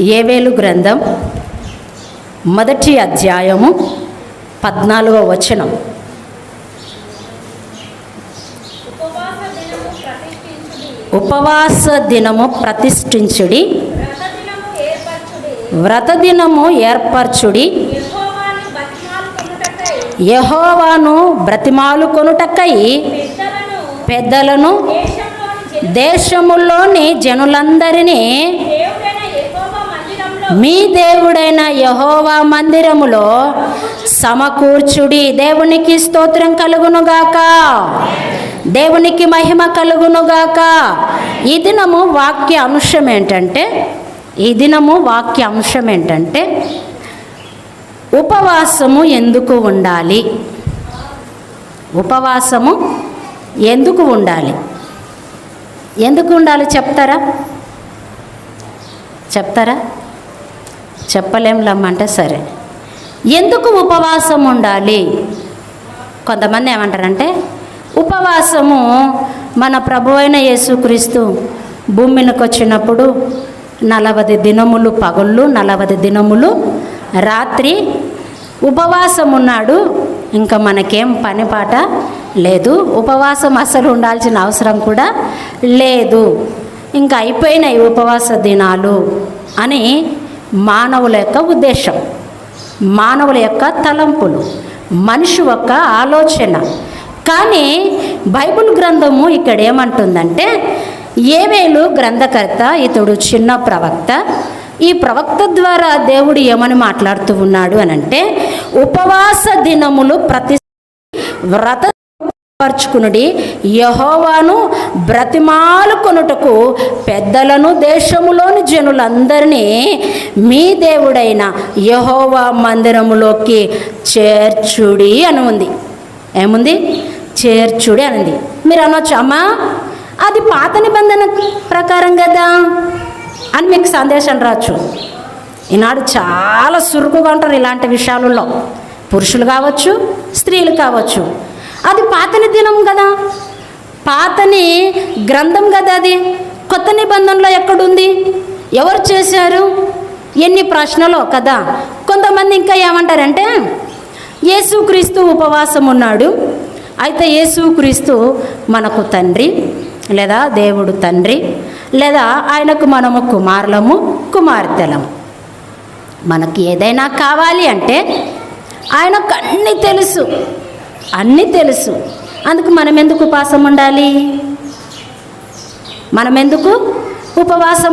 యోవేలు గ్రంథం 1వ అధ్యాయము 14వ వచనం. ఉపవాస దినము ప్రతిష్ఠించుడి, వ్రత దినము ఏర్పరచుడి, యెహోవాను బ్రతిమాలుకొనుటకై పెద్దలను దేశములోని జనులందరినీ మీ దేవుడైన యెహోవా మందిరములో సమకూర్చుడి. దేవునికి స్తోత్రం కలుగునుగాక, దేవునికి మహిమ కలుగునుగాక. ఈ దినము వాక్య అంశం ఏంటంటే ఉపవాసము ఎందుకు ఉండాలి? ఉపవాసము ఎందుకు ఉండాలి? ఎందుకు ఉండాలి చెప్తారా? చెప్పలేం లమ్మంటే సరే. ఎందుకు ఉపవాసం ఉండాలి? కొంతమంది ఏమంటారంటే ఉపవాసము మన ప్రభువైన యేసుక్రీస్తు భూమి మీదకి వచ్చినప్పుడు 40 దినములు పగళ్ళు 40 దినములు రాత్రి ఉపవాసం ఉన్నాడు. ఇంకా మనకేం పని పాట లేదు, ఉపవాసం అసలు ఉండాల్సిన అవసరం కూడా లేదు, ఇంకా అయిపోయినాయి ఉపవాస దినాలు అని మానవుల యొక్క ఉద్దేశం, మానవుల యొక్క తలంపులు, మనిషి యొక్క ఆలోచన. కానీ బైబిల్ గ్రంథము ఇక్కడ ఏమంటుందంటే, యోవేలు గ్రంథకర్త, ఇతడు చిన్న ప్రవక్త. ఈ ప్రవక్త ద్వారా దేవుడు ఏమని మాట్లాడుతూ ఉన్నాడు అనంటే, ఉపవాస దినములు వ్రత పరుచుకునుడి, యెహోవాను బ్రతిమాలుకొనుటకు పెద్దలను దేశములోని జనులందరినీ మీ దేవుడైన యెహోవా మందిరములోకి చేర్చుడి అని ఉంది. ఏముంది? చేర్చుడి అనింది. మీరు అనొచ్చు, అమ్మా అది పాత నిబంధన ప్రకారం కదా అని మీకు సందేశం రావచ్చు. ఈనాడు చాలా సురుకుగా ఉంటారు ఇలాంటి విషయాలలో, పురుషులు కావచ్చు స్త్రీలు కావచ్చు. అది పాతని దినం కదా, పాతని గ్రంథం కదా, అది కొత్త నిబంధనలో ఎక్కడుంది? ఎవరు చేశారు? ఎన్ని ప్రశ్నలు కదా. కొంతమంది ఇంకా ఏమంటారంటే యేసుక్రీస్తు ఉపవాసం ఉన్నాడు, అయితే యేసుక్రీస్తు మనకు తండ్రి లేదా దేవుడు తండ్రి, లేదా ఆయనకు మనము కుమారులము కుమార్తెలము. మనకి ఏదైనా కావాలి అంటే ఆయనకు అన్నీ తెలుసు. అందుకు మనం ఎందుకు ఉపవాసం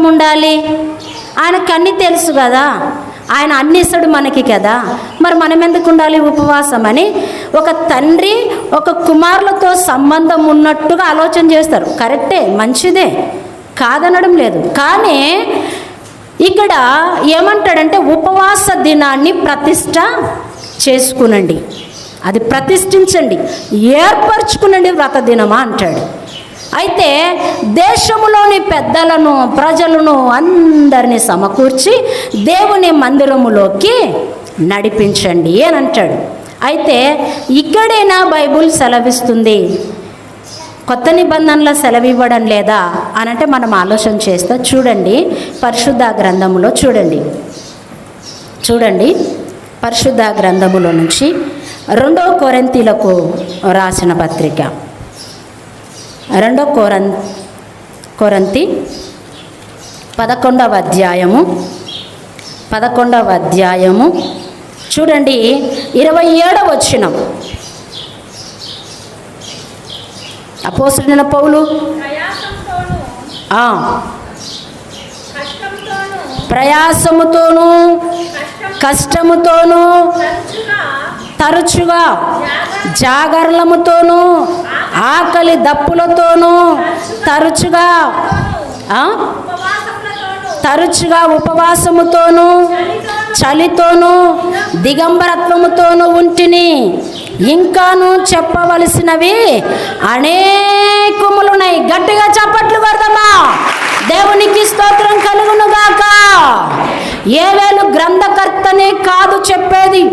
ఉండాలి? ఆయనకు అన్నీ తెలుసు కదా, ఆయన అన్ని ఇస్తాడు మనకి కదా, మరి మనం ఎందుకు ఉండాలి ఉపవాసం అని ఒక తండ్రి ఒక కుమారులతో సంబంధం ఉన్నట్టుగా ఆలోచన చేస్తారు. కరెక్టే, మంచిదే, కాదనడం లేదు. కానీ ఇక్కడ ఏమంటాడంటే ఉపవాస దినాన్ని ప్రతిష్ట చేసుకునండి, అది ప్రతిష్ఠించండి, ఏర్పరచుకునండి వ్రత దినమా అంటాడు. అయితే దేశములోని పెద్దలను ప్రజలను అందరినీ సమకూర్చి దేవుని మందిరములోకి నడిపించండి అని అంటాడు. అయితే ఇక్కడైనా బైబుల్ సెలవిస్తుంది, కొత్త నిబంధనలో సెలవివ్వడం లేదా అనంటే మనం ఆలోచన చేస్తే చూడండి, పరిశుద్ధ గ్రంథములో చూడండి పరిశుద్ధ గ్రంథములో నుంచి 2 కొరింథీలకు రాసిన పత్రిక, 2 కొరింథీ 11వ అధ్యాయము చూడండి 27వ వచనం. అపోస్తలుడైన పౌలు ప్రయాసముతోనూ కష్టముతోనూ తరచుగా జాగరణముతోనూ ఆకలి దప్పులతోనూ తరచుగా ఉపవాసముతోనూ చలితోనూ దిగంబరత్వముతోనూ ఉంటిని. ఇంకాను చెప్పవలసినవి అనేకములున్నాయి. గట్టిగా చప్పట్లు కొడదామా? దేవునికి స్తోత్రం కలుగునుగాక. యోవేలు గ్రంథకర్తనే కాదు చెప్పేది,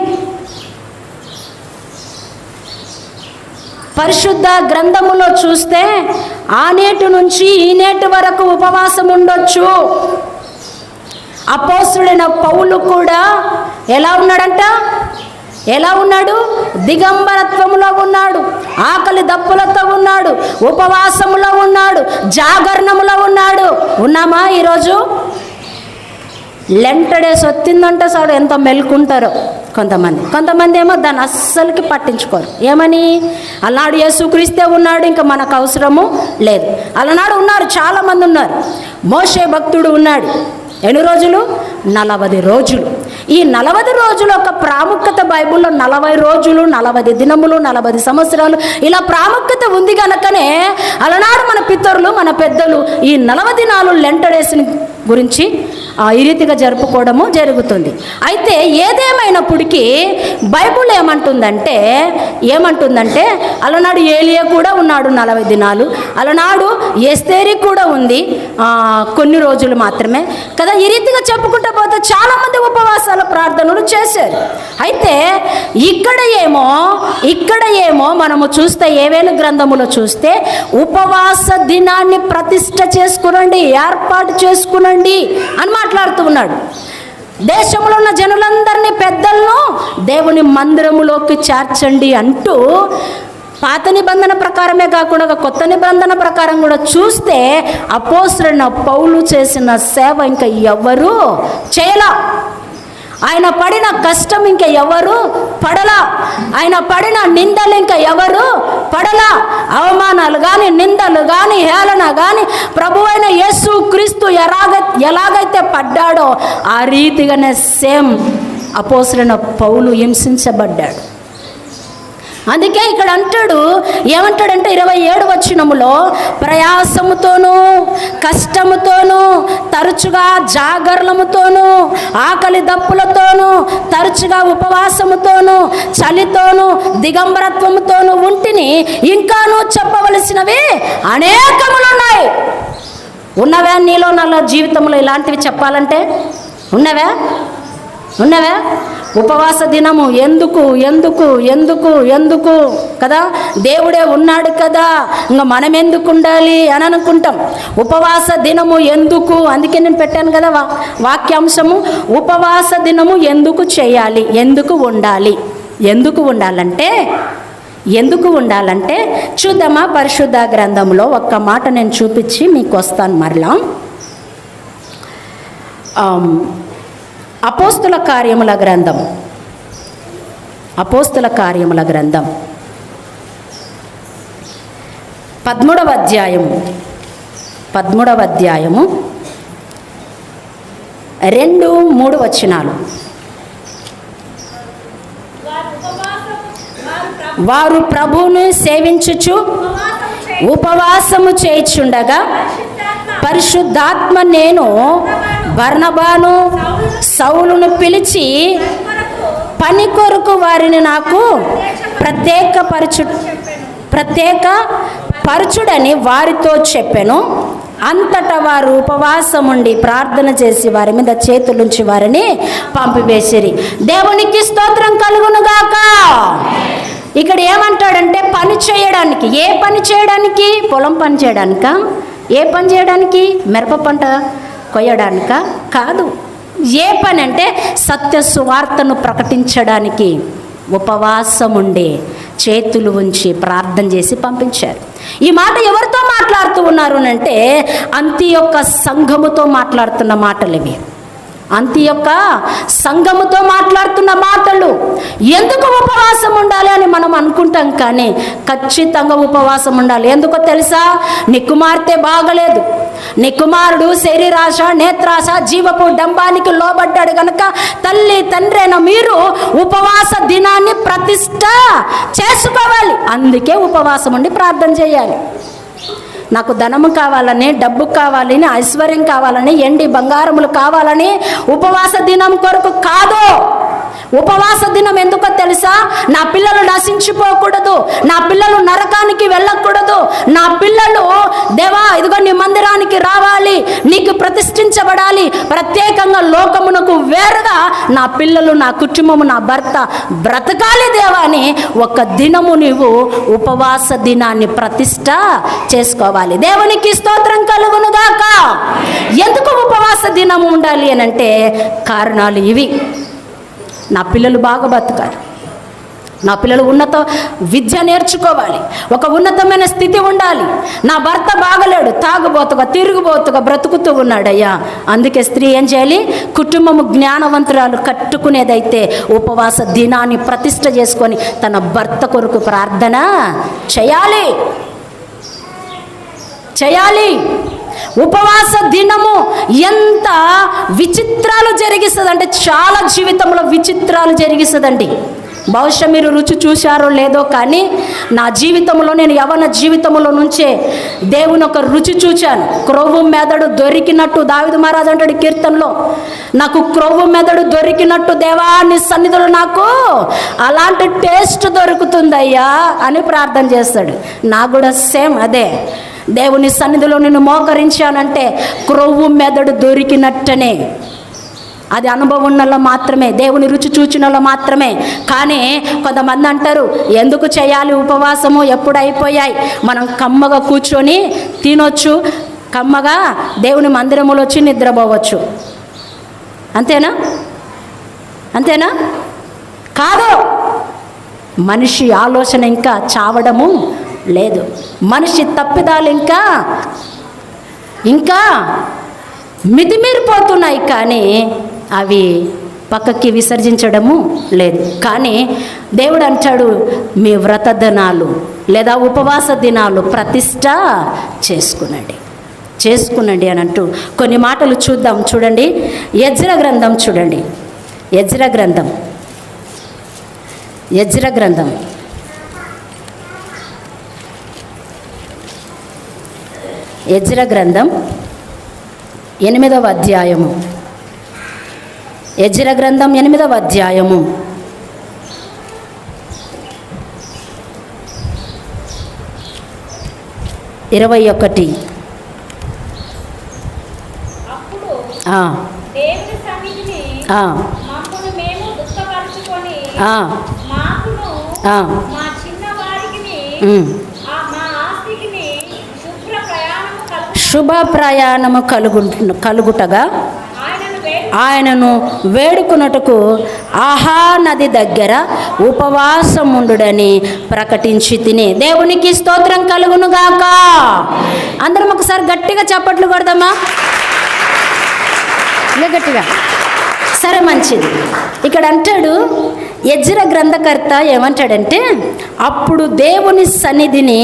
పరిశుద్ధ గ్రంథములో చూస్తే ఆ నేటి నుంచి ఈ నేటి వరకు ఉపవాసం ఉండొచ్చు. అపోస్తుడైన పౌలు కూడా ఎలా ఉన్నాడంట? ఎలా ఉన్నాడు? దిగంబరత్వములో ఉన్నాడు, ఆకలి దప్పులతో ఉన్నాడు, ఉపవాసములో ఉన్నాడు, జాగరణములో ఉన్నాడు. ఉన్నామా ఈరోజు? లెంటడేసి వచ్చిందంటే చాలు ఎంత మెలుకుంటారో కొంతమంది ఏమో దాన్ని అస్సలకి పట్టించుకోరు. ఏమని? అలనాడు యేసుక్రీస్తే ఉన్నాడు, ఇంకా మనకు అవసరము లేదు. అలనాడు ఉన్నారు, చాలామంది ఉన్నారు. మోషే భక్తుడు ఉన్నాడు. ఎన్ని రోజులు? 40 రోజులు. ఈ 40 రోజుల ఒక ప్రాముఖ్యత బైబిల్లో 40 రోజులు, 40 దినములు, 40 సంవత్సరాలు ఇలా ప్రాముఖ్యత ఉంది కనుకనే అలనాడు మన పితరులు, మన పెద్దలు ఈ 40 దినాలు లెంటడేసిని గురించి ఈ రీతిగా జరుపుకోవడము జరుగుతుంది. అయితే ఏదేమైనప్పటికీ బైబుల్ ఏమంటుందంటే అలనాడు ఏలియా కూడా ఉన్నాడు 40 దినాలు, అలనాడు ఎస్తేరి కూడా ఉంది కొన్ని రోజులు మాత్రమే కదా. ఈ రీతిగా చెప్పుకుంటూ పోతే చాలామంది ఉపవాసాల ప్రార్థనలు చేశారు. అయితే ఇక్కడ ఏమో మనము చూస్తే ఏవేలు గ్రంథములో చూస్తే ఉపవాస దినాన్ని ప్రతిష్ఠ చేసుకునండి, ఏర్పాటు చేసుకునండి అని మాట్లాడుతూ ఉన్నాడు. దేశంలో ఉన్న జనులందరినీ, పెద్దలను దేవుని మందిరములోకి చేర్చండి అంటూ పాత నిబంధన ప్రకారమే కాకుండా కొత్త నిబంధన ప్రకారం కూడా చూస్తే అపోస్తలుడైన పౌలు చేసిన సేవ ఇంకా ఎవరు చేయలా. ఆయన పడిన కష్టం ఇంకా ఎవరు పడలా. ఆయన పడిన నిందలు ఇంకా ఎవరు పడలా. అవమానాలు కానీ, నిందలు కానీ, హేళన కానీ ప్రభువైన యేసు క్రీస్తు ఎలాగైతే పడ్డాడో ఆ రీతిగానే సేమ్ అపోస్తలుడైన పౌలు హింసించబడ్డాడు. అందుకే ఇక్కడ అంటాడు, ఏమంటాడంటే 27 వచనములో, ప్రయాసముతోనూ కష్టముతోనూ తరచుగా జాగరణముతోనూ ఆకలి దప్పులతోనూ తరచుగా ఉపవాసముతోనూ చలితోనూ దిగంబరత్వముతోనూ ఉంటిని, ఇంకానూ చెప్పవలసినవి అనేకములున్నాయి. ఉన్నవే నీలో నా జీవితంలో ఇలాంటివి చెప్పాలంటే? ఉన్నవే? ఉపవాస దినము ఎందుకు కదా? దేవుడే ఉన్నాడు కదా, ఇంకా మనం ఎందుకు ఉండాలి అని అనుకుంటాం. ఉపవాస దినము ఎందుకు? అందుకే నేను పెట్టాను కదా వాక్యాంశము, ఉపవాస దినము ఎందుకు చేయాలి, ఎందుకు ఉండాలంటే చూద్దామా? పరిశుద్ధ గ్రంథంలో ఒక్క మాట నేను చూపించి మీకు వస్తాను మరలా. అపోస్తుల కార్యముల గ్రంథం 13వ అధ్యాయము 2-3 వచనాలు. వారు ప్రభువును సేవించుచు ఉపవాసము చేయుచుండగా పరిశుద్ధాత్మ నేను బర్నబాను సౌలును పిలిచి పని కొరకు వారిని నాకు ప్రత్యేకపరచుడని వారితో చెప్పెను. అంతటా వారు ఉపవాసముండి ప్రార్థన చేసి వారి మీద చేతులుంచి వారిని పంపివేసిరి. దేవునికి స్తోత్రం కలుగునుగాక. ఇక్కడ ఏమంటాడంటే పని చేయడానికి. ఏ పని చేయడానికి? పొలం పని చేయడానికా? ఏ పని చేయడానికి? మిరప పంట కొయ్యడానికా? కాదు. ఏ పని అంటే సత్య సువార్తను ప్రకటించడానికి ఉపవాసం ఉండి చేతులు ఉంచి ప్రార్థన చేసి పంపించారు. ఈ మాట ఎవరితో మాట్లాడుతూ ఉన్నారు అంటే అంతియొక్క సంఘముతో మాట్లాడుతున్న మాటలు ఇవి. అంతియొక్క సంఘముతో మాట్లాడుతున్న మాటలు. ఎందుకు ఉపవాసం ఉండాలి అని మనం అనుకుంటాం, కానీ ఖచ్చితంగా ఉపవాసం ఉండాలి. ఎందుకో తెలుసా? నీ కుమార్తె బాగలేదు, నీ కుమారుడు శరీరాశ, నేత్రాశ, జీవపు డంబానికి లోబడ్డాడు కనుక తల్లి తండ్రి అయిన మీరు ఉపవాస దినాన్ని ప్రతిష్ట చేసుకోవాలి. అందుకే ఉపవాసం ఉండి ప్రార్థన చేయాలి. నాకు ధనము కావాలని, డబ్బు కావాలని, ఐశ్వర్యం కావాలని, ఎండి బంగారములు కావాలని ఉపవాస దినం కొరకు కాదు. ఉపవాస దినం ఎందుకో తెలుసా? నా పిల్లలు నశించిపోకూడదు, నా పిల్లలు నరకానికి వెళ్ళకూడదు, నా పిల్లలు దేవా ఇదిగో నీ మందిరానికి రావాలి, నీకు ప్రతిష్ఠించబడాలి, ప్రత్యేకంగా లోకమునకు వేరుగా నా పిల్లలు, నా కుటుంబము, నా భర్త బ్రతకాలి దేవా అని ఒక దినము నీవు ఉపవాస దినాన్ని ప్రతిష్ట చేసుకోవాలి. దేవునికి స్తోత్రం కలుగునుగాక. ఎందుకు ఉపవాస దినము ఉండాలి అని అంటే కారణాలు ఇవి. నా పిల్లలు బాగా బతకాలి, నా పిల్లలు ఉన్నత విద్య నేర్చుకోవాలి, ఒక ఉన్నతమైన స్థితి ఉండాలి, నా భర్త బాగలేడు, తాగుబోతుగా తిరుగుబోతుగా బ్రతుకుతూ ఉన్నాడయ్యా. అందుకే స్త్రీ ఏం చేయాలి? కుటుంబము జ్ఞానవంతురాలు కట్టుకునేదైతే ఉపవాస దినాన్ని ప్రతిష్ట చేసుకొని తన భర్త కొరకు ప్రార్థన చేయాలి. ఉపవాస దినము ఎంత విచిత్రాలు జరిగిస్తుంది అంటే చాలా జీవితంలో విచిత్రాలు జరిగిస్తుందండి. బహుశా మీరు రుచి చూశారో లేదో కానీ నా జీవితంలో, నేను యవ్వన జీవితంలో నుంచే దేవుని ఒక రుచి చూచాను. క్రొవ్వు మెదడు దొరికినట్టు దావీదు మహారాజు అంటాడు కీర్తనలో, నాకు క్రొవ్వు మెదడు దొరికినట్టు దేవా నీ సన్నిధిలో నాకు అలాంటి టేస్ట్ దొరుకుతుందయ్యా అని ప్రార్థన చేస్తాడు. నాకు కూడా సేమ్ అదే. దేవుని సన్నిధిలో నేను మోకరించానంటే క్రొవ్వు మెదడు దొరికినట్టనే. అది అనుభవం ఉన్నలో మాత్రమే, దేవుని రుచి చూచినలో మాత్రమే. కానీ కొంతమంది అంటారు ఎందుకు చేయాలి ఉపవాసము, ఎప్పుడు అయిపోయాయి, మనం కమ్మగా కూర్చొని తినొచ్చు, కమ్మగా దేవుని మందిరములో వచ్చి నిద్రపోవచ్చు. అంతేనా? కాదు. మనిషి ఆలోచన ఇంకా చావడము లేదు, మనిషి తప్పిదాలు ఇంకా మితిమీరిపోతున్నాయి, కానీ అవి పక్కకి విసర్జించడము లేదు. కానీ దేవుడు అంటాడు మీ వ్రత దినాలు లేదా ఉపవాస దినాలు ప్రతిష్ట చేసుకునండి అని అంటూ కొన్ని మాటలు చూద్దాం. చూడండి, ఎజ్రా గ్రంథం చూడండి. ఎజ్రా గ్రంథం 8వ అధ్యాయము. ఎజ్రా గ్రంథం 8వ అధ్యాయము 21. శుభ ప్రయాణము కలుగుటగా ఆయనను వేడుకొనుటకు ఆహా నది దగ్గర ఉపవాసముండుడని ప్రకటించి తిని. దేవునికి స్తోత్రం కలుగునుగాక. అందరం ఒకసారి గట్టిగా చప్పట్లు కొడదామా? గట్టిగా. సరే, మంచిది. ఇక్కడ అంటాడు ఎజ్రా గ్రంథకర్త ఏమంటాడంటే, అప్పుడు దేవుని సన్నిధిని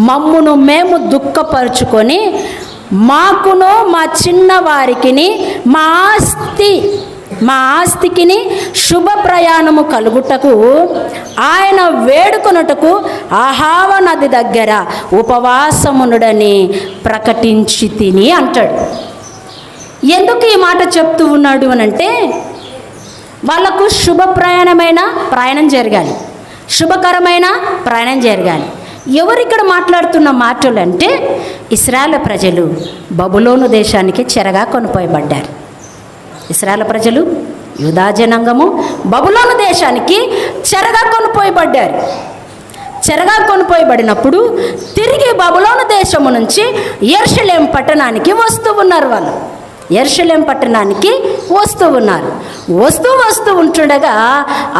మమ్మును మేము దుఃఖపరుచుకొని మాకును మా చిన్నవారికిని మా ఆస్తికిని శుభ ప్రయాణము కలుగుటకు ఆయన వేడుకొనుటకు ఆహావ నది దగ్గర ఉపవాసమునుడని ప్రకటించి తిని అంటాడు. ఎందుకు ఈ మాట చెప్తూ ఉన్నాడు అనంటే, వాళ్ళకు శుభప్రయాణమైన ప్రయాణం జరగాలి, శుభకరమైన ప్రయాణం జరగాలి. ఎవరిక్కడ మాట్లాడుతున్న మాటలు అంటే, ఇశ్రాయేలు ప్రజలు బబులోను దేశానికి చెరగా కొనిపోయబడ్డారు. ఇశ్రాయేలు ప్రజలు, యూదా జనాంగము బబులోను దేశానికి చెరగా కొనిపోయబడ్డారు. చెరగా కొనిపోయబడినప్పుడు తిరిగి బబులోను దేశము నుంచి యెరూషలేము పట్టణానికి వస్తూ ఉన్నారు. వాళ్ళు యెరూషలేము పట్టణానికి వస్తూ ఉన్నారు. వస్తూ ఉంటుండగా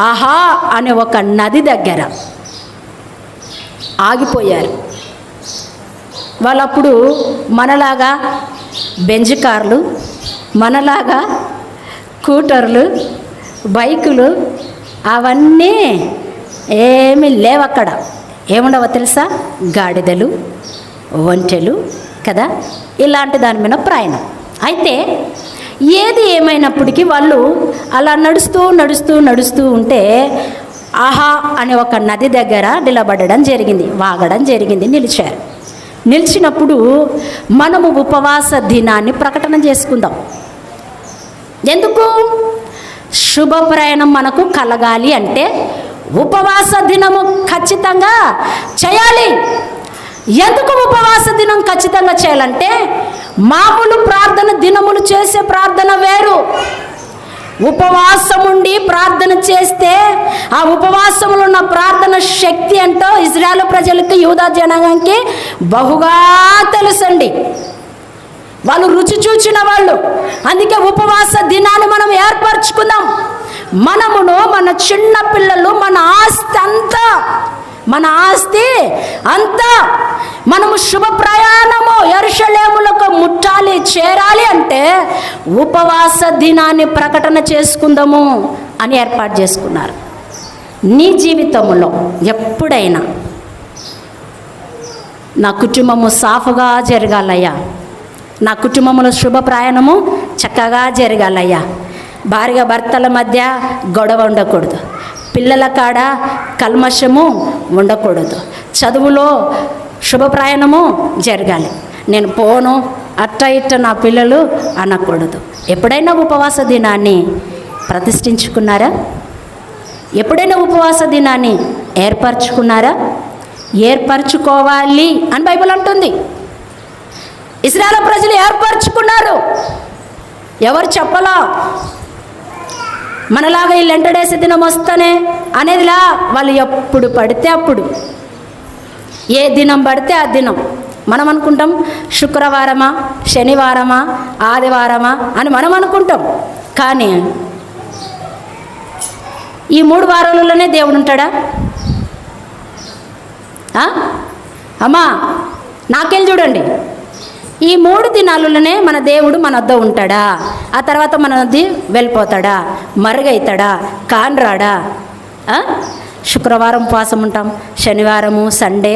ఆహా అనే ఒక నది దగ్గర ఆగిపోయారు. వాళ్ళప్పుడు మనలాగా బెంజ్ కార్లు, మనలాగా స్కూటర్లు, బైకులు అవన్నీ ఏమీ లేవు అక్కడ. ఏముండవో తెలుసా? గాడిదలు, ఒంటెలు కదా, ఇలాంటి దాని మీద ప్రయాణం. అయితే ఏది ఏమైనప్పటికీ వాళ్ళు అలా నడుస్తూ ఉంటే ఆహా అనే ఒక నది దగ్గర నిలబడడం జరిగింది, వాగడం జరిగింది, నిలిచారు. నిలిచినప్పుడు మనము ఉపవాస దినాన్ని ప్రకటన చేసుకుందాం. ఎందుకు? శుభ ప్రయాణం మనకు కలగాలి అంటే ఉపవాస దినము ఖచ్చితంగా చేయాలి. ఎందుకు ఉపవాస దినం ఖచ్చితంగా చేయాలంటే మామూలు ప్రార్థన దినములు చేసే ప్రార్థన వేరు. ఉపవాసం ఉండి ప్రార్థన చేస్తే ఆ ఉపవాసములో ఉన్న ప్రార్థన శక్తి ఏంటో ఇజ్రాయేలు ప్రజలకి, యూదా జనాంగానికి బహుగా తెలుసండి. వాళ్ళు రుచి చూచిన వాళ్ళు. అందుకే ఉపవాస దినాన్ని మనం ఏర్పరచుకుందాం. మనమును, మన చిన్న పిల్లలు, మన ఆస్తి అంతా మనము శుభ ప్రయాణము యెరూషలేములకు ముట్టాలి, చేరాలి అంటే ఉపవాస దినాన్ని ప్రకటన చేసుకుందాము అని ఏర్పాటు చేసుకున్నారు. నీ జీవితంలో ఎప్పుడైనా నా కుటుంబము సాఫుగా జరగాలయ్యా, నా కుటుంబంలో శుభ ప్రయాణము చక్కగా జరగాలయ్యా, భార్య భర్తల మధ్య గొడవ ఉండకూడదు, పిల్లల కాడ కల్మషము ఉండకూడదు, చదువులో శుభ ప్రయాణము జరగాలి, నేను పోను అట్ట ఇట్ట నా పిల్లలు అనకూడదు. ఎప్పుడైనా ఉపవాస దినాన్ని ప్రతిష్ఠించుకున్నారా? ఎప్పుడైనా ఉపవాస దినాన్ని ఏర్పరచుకున్నారా? ఏర్పరచుకోవాలి అని బైబిల్ అంటుంది. ఇశ్రాయేలు ప్రజలు ఏర్పరచుకున్నారు. ఎవరు చెప్పలా? మనలాగా ఈ లెంటడేసే దినం వస్తానే అనేదిలా వాళ్ళు ఎప్పుడు పడితే అప్పుడు, ఏ దినం పడితే ఆ దినం. మనం అనుకుంటాం శుక్రవారమా, శనివారమా, ఆదివారమా అని మనం అనుకుంటాం. కానీ ఈ 3 వారాలలోనే దేవుడు ఉంటాడా? అమ్మా నాకెళ్ళి చూడండి, ఈ 3 దినాలలోనే మన దేవుడు మన వద్ద ఉంటాడా? ఆ తర్వాత మనది వెళ్ళిపోతాడా? మరుగైతాడా? కాన్రాడా? శుక్రవారం ఉపవాసం ఉంటాం, శనివారము, సండే,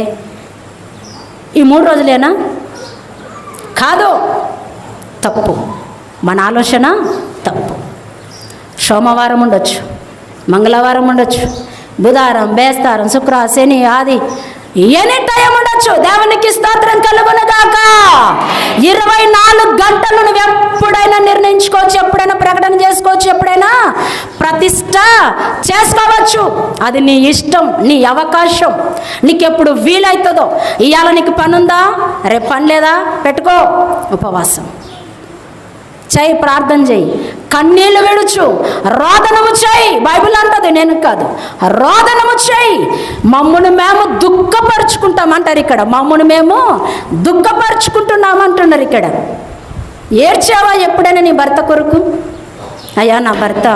ఈ 3 రోజులేనా? కాదు, తప్పు. మన ఆలోచన తప్పు. సోమవారం ఉండొచ్చు, మంగళవారం ఉండొచ్చు, బుధవారం, బేస్తారం, శుక్ర, శని, ఆది, ఎనీ టైం ఉండొచ్చు. దేవునికి స్తోత్రం కలుగునుగాక. 24 గంటలు నువ్వు ఎప్పుడైనా నిర్ణయించుకోవచ్చు, ఎప్పుడైనా ప్రకటన చేసుకోవచ్చు, ఎప్పుడైనా ప్రతిష్ట చేసుకోవచ్చు. అది నీ ఇష్టం, నీ అవకాశం, నీకు ఎప్పుడు వీలవుతుందో. ఇవాళ నీకు పని ఉందా, రేపు పని లేదా, పెట్టుకో ఉపవాసం చేయి, ప్రార్థన చేయి, కన్నీళ్ళు విడుచు, రోదనము చేయి. బైబిల్ అంటది, నేను కాదు. రోదనము చేయి. మమ్మును మేము దుఃఖపరుచుకుంటామంటారు ఇక్కడ. మమ్మును మేము దుఃఖపరుచుకుంటున్నామంటున్నారు ఇక్కడ. ఏడ్చావా ఎప్పుడైనా నీ భర్త కొరకు? అయ్యా నా భర్త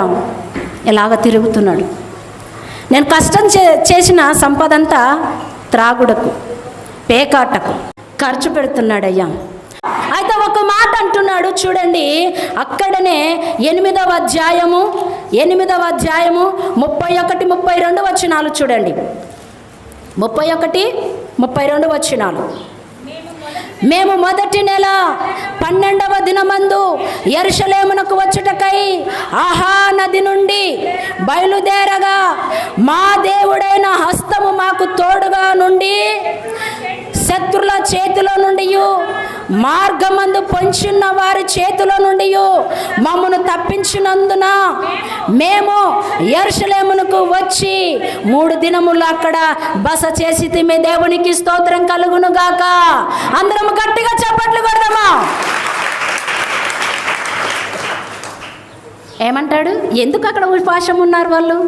ఇలాగ తిరుగుతున్నాడు, నేను కష్టం చేసిన సంపదంతా త్రాగుడకు, పేకాటకు ఖర్చు పెడుతున్నాడయ్యా. అయితే ఒక మాట అంటున్నాడు చూడండి, అక్కడనే 8వ అధ్యాయము 31, 32 వచనాలు చూడండి. 31, 32 వచనాలు. మేము మొదటి నెల 12వ దినమందు యెరూషలేమునకు వచ్చుటకై ఆహా నది నుండి బయలుదేరగా మా దేవుడైన హస్తము మాకు తోడుగా నుండి శత్రుల చేతిలో నుండి, మార్గమందు పొంచున్న వారి చేతిలో నుండి మమ్మను తప్పించినందున మేము యెరూషలేమునకు వచ్చి 3 దినములు అక్కడ బస చేసి తిమే. దేవునికి స్తోత్రం కలుగును గాక. అందరం గట్టిగా చప్పట్లు కొడదామా? ఏమంటాడు? ఎందుకు అక్కడ ఉపవాసం ఉన్నారు వాళ్ళు?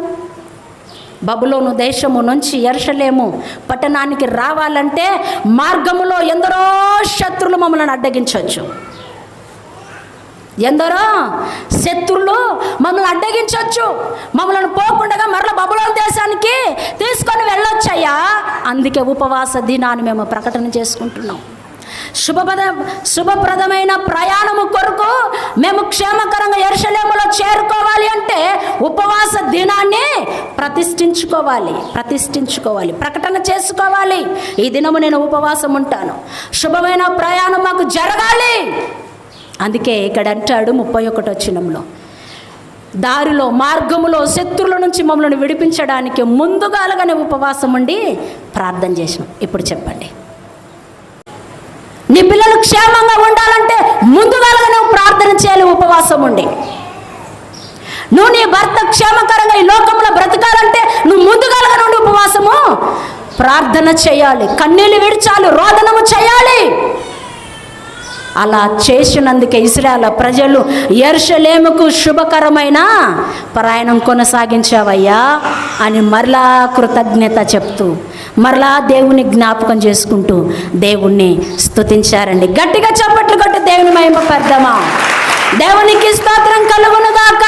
బబులోను దేశము నుంచి యెరూషలేము పట్టణానికి రావాలంటే మార్గములో ఎందరో శత్రులు మమ్మల్ని అడ్డగించవచ్చు. ఎందరో శత్రులు మమ్మల్ని అడ్డగించవచ్చు. మమ్మల్ని పోకుండా మరల బబులోను దేశానికి తీసుకొని వెళ్ళొచ్చయ్యా. అందుకే ఉపవాస దినాన్ని మేము ప్రకటన చేసుకుంటున్నాం. శుభప్రదమైన ప్రయాణము కొరకు మేము క్షేమకరంగా యెరూషలేములో చేరుకోవాలి అంటే ఉపవాస దినాన్ని ప్రతిష్ఠించుకోవాలి, ప్రకటన చేసుకోవాలి. ఈ దినము నేను ఉపవాసం ఉంటాను, శుభమైన ప్రయాణం మాకు జరగాలి. అందుకే ఇక్కడ అంటాడు 31 వచనంలో, దారిలో మార్గములో శత్రువుల నుంచి మమ్మల్ని విడిపించడానికి ముందుగానే ఉపవాసం ఉండి ప్రార్థన చేసినాం. ఇప్పుడు చెప్పండి, నీ పిల్లలు క్షేమంగా ఉండాలంటే ముందుగానే నువ్వు ప్రార్థన చేయాలి, ఉపవాసం ఉండి. నువ్వు నీ భర్త క్షేమకరంగా ఈ లోకంలో బ్రతకాలంటే నువ్వు ముందుగాలుగా నుండి ఉపవాసము ప్రార్థన చేయాలి, కన్నీళ్ళు విడిచాలి, రోదనము చేయాలి. అలా చేసినందుకే ఇశ్రాయేలు ప్రజలు యెరూషలేముకు శుభకరమైన ప్రయాణం కొనసాగించావయ్యా అని మరలా కృతజ్ఞత చెప్తూ, మరలా దేవుని జ్ఞాపకం చేసుకుంటూ దేవుణ్ణి స్తుతించారండి. గట్టిగా చప్పట్లు కొట్టి దేవుని మహిమపరచుదామా. దేవునికి స్తోత్రం కలుగునుగాక.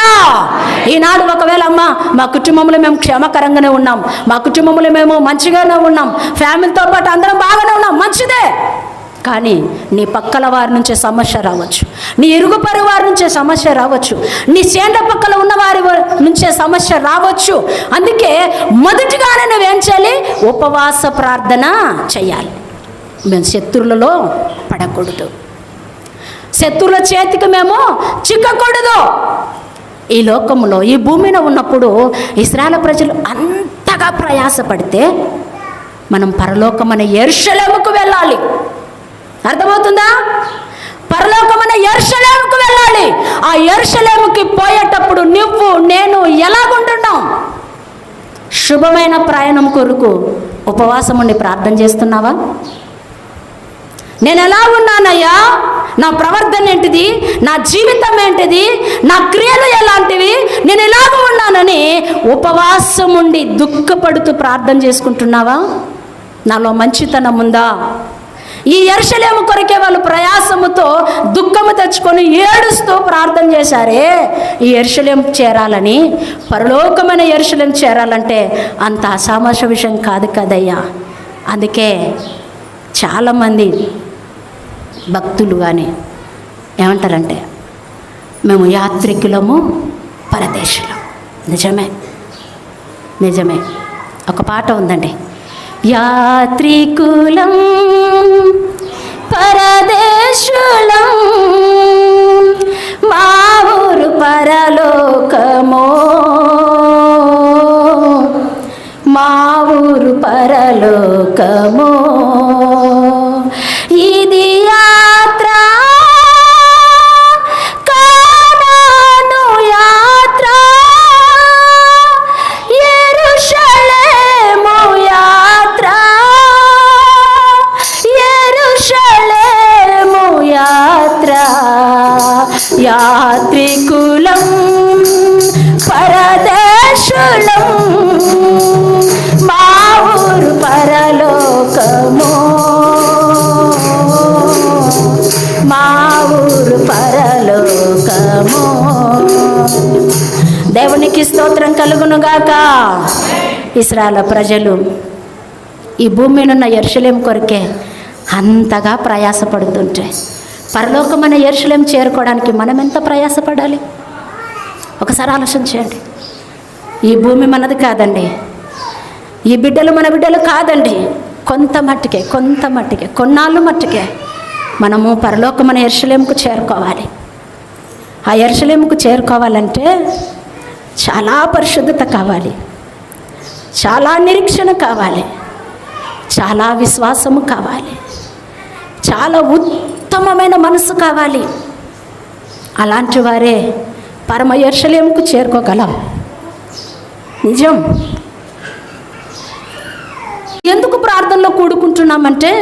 ఈనాడు ఒకవేళ అమ్మ మా కుటుంబంలో మేము క్షేమకరంగానే ఉన్నాం, మా కుటుంబంలో మేము మంచిగానే ఉన్నాం, ఫ్యామిలీతో పాటు అందరం బాగానే ఉన్నాం, మంచిదే. కానీ నీ పక్కల వారి నుంచే సమస్య రావచ్చు, నీ ఇరుగు పొరుగు వారి నుంచే సమస్య రావచ్చు, నీ చేండ్ర పక్కల ఉన్న వారి నుంచే సమస్య రావచ్చు. అందుకే మొదటిగానే నువ్వేం చేయాలి? ఉపవాస ప్రార్థన చేయాలి. మేము శత్రువులలో పడకూడదు, శత్రువుల చేతికి మేము చిక్కకూడదు. ఈ లోకంలో ఈ భూమిన ఉన్నప్పుడు ఇశ్రాయేలు ప్రజలు అంతగా ప్రయాసపడితే మనం పరలోకమైన యెరూషలేముకు వెళ్ళాలి. అర్థమవుతుందా? పరలోకమైన యెరూషలేముకు వెళ్ళాలి. ఆ యెరూషలేముకి పోయేటప్పుడు నువ్వు నేను ఎలాగుంటున్నాం? శుభమైన ప్రయాణం కొరకు ఉపవాసం ఉండి ప్రార్థన చేస్తున్నావా? నేను ఎలా ఉన్నానయ్యా, నా ప్రవర్తన ఏంటిది, నా జీవితం ఏంటిది, నా క్రియలు ఎలాంటివి, నేను ఎలాగ ఉన్నానని ఉపవాసం ఉండి దుఃఖపడుతూ ప్రార్థన చేసుకుంటున్నావా? నాలో మంచితనం ఉందా? ఈ యెరూషలేము కొరకే వాళ్ళు ప్రయాసముతో దుఃఖము తెచ్చుకొని ఏడుస్తూ ప్రార్థన చేశారే. ఈ యెరూషలేము చేరాలని, పరలోకమైన యెరూషలేము చేరాలంటే అంత అసామాన్య విషయం కాదు కదయ్యా. అందుకే చాలామంది భక్తులు కానీ ఏమంటారంటే మేము యాత్రికులము, పరదేశులం. నిజమే, నిజమే. ఒక పాట ఉందండి, యాత్రికులం పరదేశులం మా ఊరు పరలోకమో, మా ఊరు పరలోకమో. ఇది యాత్ర కానాను యాత్ర, యెరూషలేము యాత్ర, యెరూషలేము యాత్ర. యాత్రికులం పరదేశులం మా ఊరు పరలోకమో, మా ఊరు పరలోకమో. దేవునికి స్తోత్రం కలుగునుగాక. ఇశ్రాయేలు ప్రజలు ఈ భూమి మీద ఉన్న యెరూషలేము కొరకే అంతగా ప్రయాసపడుతుంటే పరలోకమైన యెరూషలేము చేరుకోవడానికి మనం ఎంత ప్రయాసపడాలి? ఒకసారి ఆలోచన చేయండి. ఈ భూమి మనది కాదండి, ఈ బిడ్డలు మన బిడ్డలు కాదండి. కొంత మట్టుకే కొన్నాళ్ళు మట్టుకే మనము పరలోకమైన యెరూషలేముకు చేరుకోవాలి. ఆ యెరూషలేముకు చేరుకోవాలంటే చాలా పరిశుద్ధత కావాలి, చాలా నిరీక్షణ కావాలి, చాలా విశ్వాసము కావాలి, చాలా ఉత్తమమైన మనసు కావాలి. అలాంటి వారే పరమ యెరూషలేముకు చేరుకోగలం. నిజం. ఎందుకు ప్రార్థనలో కూడుకుంటున్నామంటే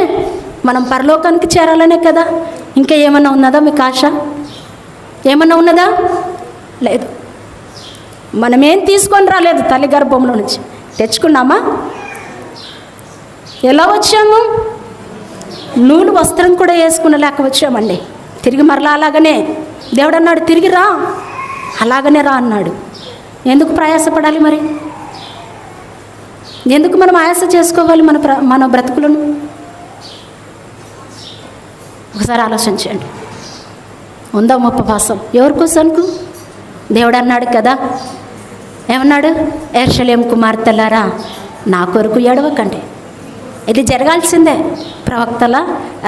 మనం పరలోకానికి చేరాలనే కదా. ఇంకా ఏమన్నా ఉన్నదా మీకు ఆశ? ఏమన్నా ఉన్నదా? లేదు. మనమేం తీసుకొని రాలేదు తల్లి గర్భంలో నుంచి, తెచ్చుకున్నామా? ఎలా వచ్చాము? నూలు వస్త్రం కూడా వేసుకుని లేక వచ్చామండి. తిరిగి మరలా అలాగనే దేవుడు అన్నాడు, తిరిగి రా, అలాగనే రా అన్నాడు. ఎందుకు ప్రయాసపడాలి మరి? ఎందుకు మనం ఆయాస చేసుకోవాలి మన బ్రతుకులను? ఒకసారి ఆలోచించండి. ఉందాం ఉపవాసం ఎవరి కోసానికి? దేవుడు అన్నాడు కదా, ఏమన్నాడు? యెరూషలేము కుమార్తెలారా నా కొరకు ఏడవకండి. ఇది జరగాల్సిందే. ప్రవక్తల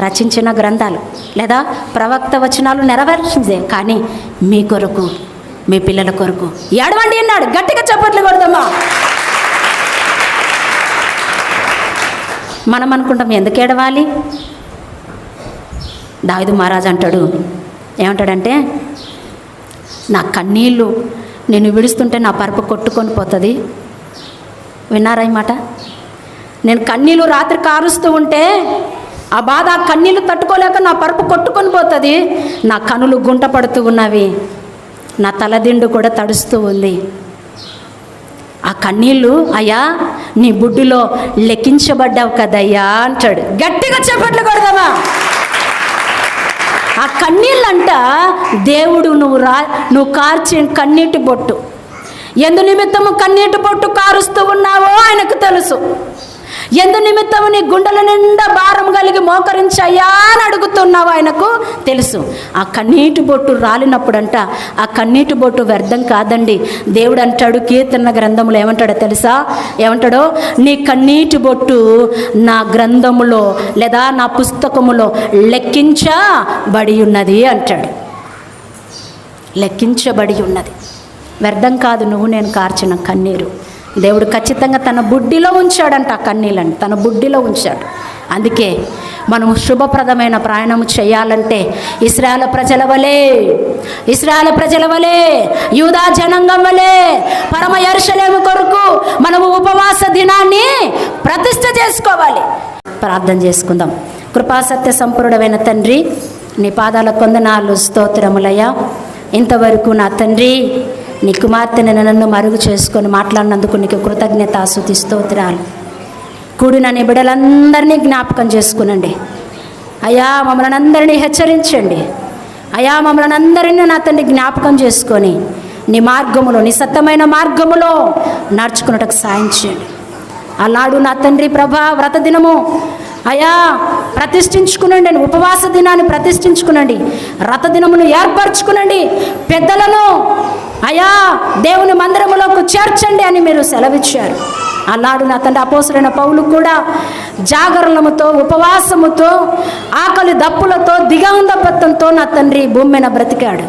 రచించిన గ్రంథాలు లేదా ప్రవక్త వచనాలు నెరవేర్చిందే. కానీ మీ కొరకు, మీ పిల్లల కొరకు ఏడవండి అన్నాడు. గట్టిగా చప్పట్లు కొడదామా? మనం అనుకుంటాం ఎందుకు ఏడవాలి? దావీదు మహారాజు అంటాడు, ఏమంటాడంటే నా కన్నీళ్ళు నేను విడుస్తుంటే నా పరుపు కొట్టుకొని పోతుంది. విన్నారా ఈ మాట? నేను కన్నీళ్ళు రాత్రి కారుస్తూ ఉంటే ఆ బాధ, ఆ కన్నీళ్ళు తట్టుకోలేక నా పరుపు కొట్టుకొని పోతుంది. నా కనులు గుంట పడుతూ ఉన్నవి, నా తలదిండు కూడా తడుస్తూ ఉంది. ఆ కన్నీళ్ళు, అయ్యా నీ బుడ్డిలో లెక్కించబడ్డావు కదయ్యా అంటాడు. గట్టిగా చప్పట్లు కొడదామా? ఆ కన్నీళ్ళంట దేవుడు నువ్వు కార్చిన కన్నీటి బొట్టు. ఎందు నిమిత్తము కన్నీటి బొట్టు కారుస్తూ ఉన్నావో ఆయనకు తెలుసు. ఎందు నిమిత్తము నీ గుండెల నిండా భారం కలిగి మోకరించయ్యా అని అడుగుతున్నావు ఆయనకు తెలుసు. ఆ కన్నీటి బొట్టు రాలినప్పుడంట ఆ కన్నీటి బొట్టు వ్యర్థం కాదండి. దేవుడు అంటాడు కీర్తన గ్రంథంలో ఏమంటాడో తెలుసా? ఏమంటాడో, నీ కన్నీటి బొట్టు నా గ్రంథములో లేదా నా పుస్తకములో లెక్కించబడి ఉన్నది అంటాడు. లెక్కించబడి ఉన్నది. వ్యర్థం కాదు నువ్వు నేను కార్చిన కన్నీరు. దేవుడు ఖచ్చితంగా తన బుడ్డిలో ఉంచాడంట. ఆ కన్నీళ్ళని తన బుడ్డిలో ఉంచాడు. అందుకే మనము శుభప్రదమైన ప్రయాణము చేయాలంటే ఇశ్రాయేలు ప్రజల వలె యూదా జనాంగం వలె పరమ యెరూషలేము కొరకు మనము ఉపవాస దినాన్ని ప్రతిష్ఠ చేసుకోవాలి. ప్రార్థన చేసుకుందాం. కృపాసత్య సంపూర్ణమైన తండ్రి, నీ పాదాల కొందనాలు, స్తోత్రములయ్యా. ఇంతవరకు నా తండ్రి నీ కుమార్తెని నన్ను మరుగు చేసుకొని మాట్లాడినందుకు నీకు కృతజ్ఞత, స్తుతి, స్తోత్రాలు. కూడిన నీ బిడ్డలందరినీ జ్ఞాపకం చేసుకునండి అయ్యా. మమ్మల్ని అందరినీ హెచ్చరించండి అయ్యా. మమ్మల్ని అందరినీ నా తండ్రి జ్ఞాపకం చేసుకొని నీ మార్గములో, నీ సత్యమైన మార్గములో నడుచుకున్నట్టుకు సాయం చేయండి. అలాడు నా తండ్రి ప్రభా వ్రత దినము అయ్యా ప్రతిష్ఠించుకునండి. ఉపవాస దినాన్ని ప్రతిష్ఠించుకునండి. వ్రత దినమును ఏర్పరచుకునండి. పెద్దలను అయ్యా దేవుని మందిరములోకి చేర్చండి అని మీరు సెలవిచ్చారు. అలాడు నా తండ్రి అపోసరైన పౌలు కూడా జాగరణముతో, ఉపవాసముతో, ఆకలి దప్పులతో, దిగంధపత్తంతో నా తండ్రి భూమి మీద బ్రతికాడు.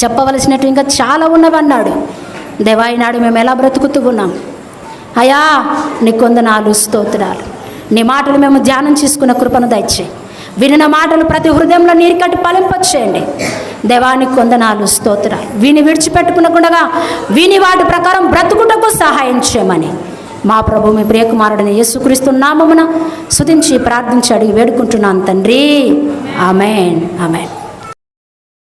చెప్పవలసినట్టు ఇంకా చాలా ఉన్నవన్నాడు. దేవా ఈనాడు మేము ఎలా బ్రతుకుతూ ఉన్నాం అయ్యా? నీ కొందనాలు, స్తోత్రాలు. నీ మాటలు మేము ధ్యానం చేసుకున్న కృపను దయచేయి. వినిన మాటలు ప్రతి హృదయంలో నీరు కట్టి ఫలింపచేయండి. దేవానికి కొందనాలు, స్తోత్రాలు. వీని విడిచిపెట్టుకునకుండా వీని వాటి ప్రకారం బ్రతుకుటకు సహాయం చేయమని మా ప్రభు మీ ప్రియకుమారుడైన యేసుక్రీస్తు నామమున స్తుతించి ప్రార్థించి అడిగి వేడుకుంటున్నాను తండ్రి. ఆమేన్, ఆమేన్.